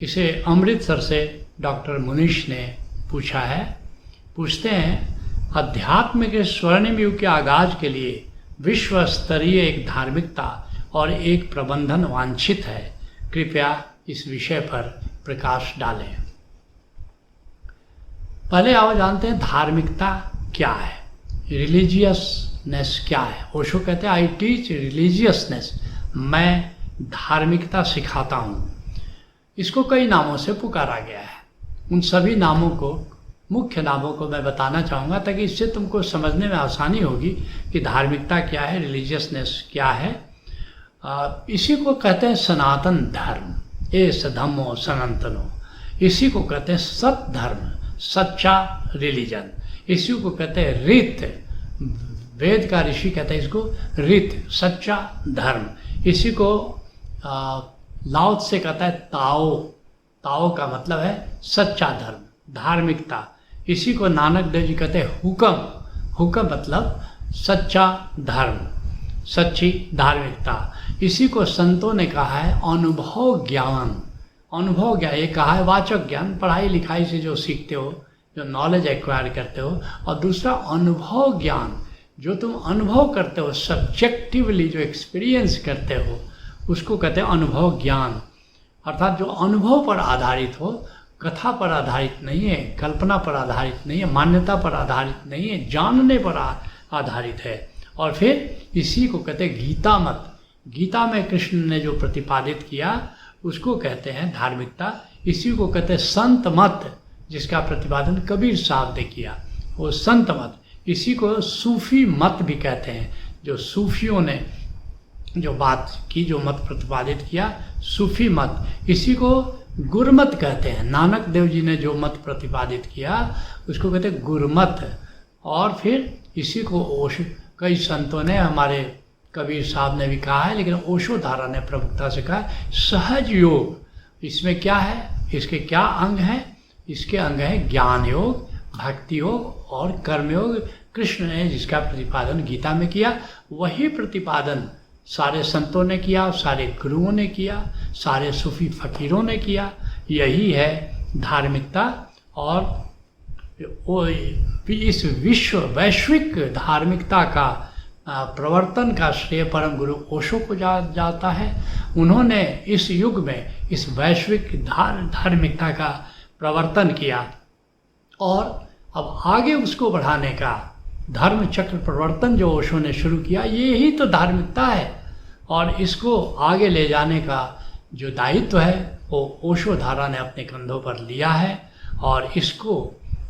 इसे अमृतसर से डॉक्टर मुनीश ने पूछा है। पूछते हैं, अध्यात्म के स्वर्णिम युग के आगाज के लिए विश्व स्तरीय एक धार्मिकता और एक प्रबंधन वांछित है। कृपया इस विषय पर प्रकाश डालें। पहले आओ जानते हैं धार्मिकता क्या है, रिलीजियसनेस क्या है। ओशो कहते हैं, आई टीच रिलीजियसनेस, मैं धार्मिकता सिखाता हूँ। इसको कई नामों से पुकारा गया है। उन सभी नामों को, मुख्य नामों को मैं बताना चाहूँगा ताकि इससे तुमको समझने में आसानी होगी कि धार्मिकता क्या है, रिलीजियसनेस क्या है। इसी को कहते हैं सनातन धर्म, एस धम्मो सनातनो। इसी को कहते हैं सत धर्म, सच्चा रिलीजन। इसी को कहते हैं रित, वेद का ऋषि कहते हैं इसको रित, सच्चा धर्म। इसी को लाओ से कहता है ताओ, ताओ का मतलब है सच्चा धर्म, धार्मिकता। इसी को नानक देव जी कहते हैं हुक्म, हुक्म मतलब सच्चा धर्म, सच्ची धार्मिकता। इसी को संतों ने कहा है अनुभव ज्ञान, अनुभव ज्ञान। ये कहा है वाचक ज्ञान, पढ़ाई लिखाई से जो सीखते हो, जो नॉलेज एक्वायर करते हो। और दूसरा अनुभव ज्ञान, जो तुम अनुभव करते हो, सब्जेक्टिवली जो एक्सपीरियंस करते हो, उसको कहते हैं अनुभव ज्ञान। अर्थात जो अनुभव पर आधारित हो, कथा पर आधारित नहीं है, कल्पना पर आधारित नहीं है, मान्यता पर आधारित नहीं है, जानने पर आधारित है। और फिर इसी को कहते हैं गीता मत। गीता में कृष्ण ने जो प्रतिपादित किया उसको कहते हैं धार्मिकता। इसी को कहते हैं संत मत, जिसका प्रतिपादन कबीर साहब ने किया, वो संत मत। इसी को सूफी मत भी कहते हैं, जो सूफियों ने जो बात की, जो मत प्रतिपादित किया, सूफी मत। इसी को गुरमत कहते हैं, नानक देव जी ने जो मत प्रतिपादित किया उसको कहते हैं गुरमत। और फिर इसी को ओशो, कई संतों ने, हमारे कबीर साहब ने भी कहा है, लेकिन ओशो धारा ने प्रमुखता से कहा सहज योग। इसमें क्या है, इसके क्या अंग हैं? इसके अंग हैं ज्ञान योग, भक्ति योग और कर्म योग। कृष्ण ने जिसका प्रतिपादन गीता में किया, वही प्रतिपादन सारे संतों ने किया, सारे गुरुओं ने किया, सारे सूफी फकीरों ने किया। यही है धार्मिकता। और इस विश्व वैश्विक धार्मिकता का प्रवर्तन का श्रेय परम गुरु ओशो को जाता है। उन्होंने इस युग में इस वैश्विक धार्मिकता का प्रवर्तन किया और अब आगे उसको बढ़ाने का धर्म चक्र प्रवर्तन जो ओशो ने शुरू किया, ये ही तो धार्मिकता है। और इसको आगे ले जाने का जो दायित्व है वो ओशो धारा ने अपने कंधों पर लिया है। और इसको,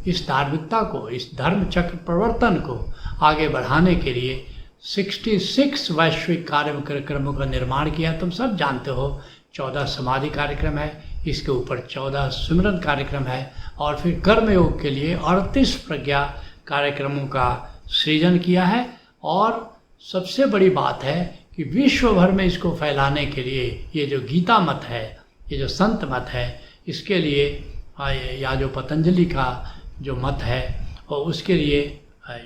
इस धार्मिकता को, इस धर्म चक्र प्रवर्तन को आगे बढ़ाने के लिए 66 वैश्विक कार्यक्रमों का निर्माण किया। तुम सब जानते हो, 14 समाधि कार्यक्रम है, इसके ऊपर 14 सुमिरन कार्यक्रम है, और फिर कर्मयोग के लिए 38 प्रज्ञा कार्यक्रमों का सृजन किया है। और सबसे बड़ी बात है कि विश्व भर में इसको फैलाने के लिए ये जो गीता मत है, ये जो संत मत है, इसके लिए या जो पतंजलि का जो मत है, और उसके लिए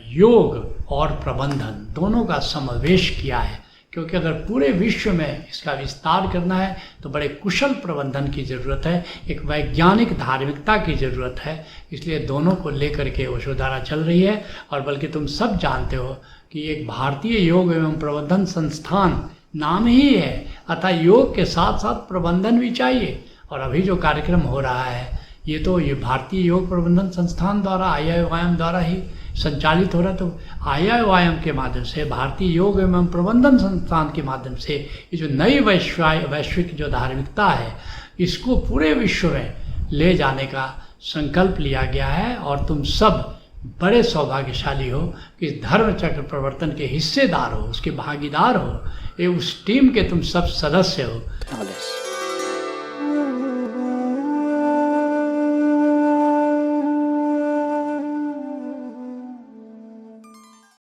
योग और प्रबंधन दोनों का समावेश किया है। क्योंकि अगर पूरे विश्व में इसका विस्तार करना है तो बड़े कुशल प्रबंधन की ज़रूरत है, एक वैज्ञानिक धार्मिकता की ज़रूरत है। इसलिए दोनों को लेकर के ओशो धारा चल रही है। और बल्कि तुम सब जानते हो कि एक भारतीय योग एवं प्रबंधन संस्थान नाम ही है, अतः योग के साथ साथ प्रबंधन भी चाहिए। और अभी जो कार्यक्रम हो रहा है ये तो ये भारतीय योग प्रबंधन संस्थान द्वारा, IIYM द्वारा ही संचालित हो रहा है। तो IIYM के माध्यम से, भारतीय योग एवं प्रबंधन संस्थान के माध्यम से ये जो नई वैश्विक जो धार्मिकता है, इसको पूरे विश्व में ले जाने का संकल्प लिया गया है। और तुम सब बड़े सौभाग्यशाली हो कि इस धर्म चक्र प्रवर्तन के हिस्सेदार हो, उसके भागीदार हो, ये उस टीम के तुम सब सदस्य हो।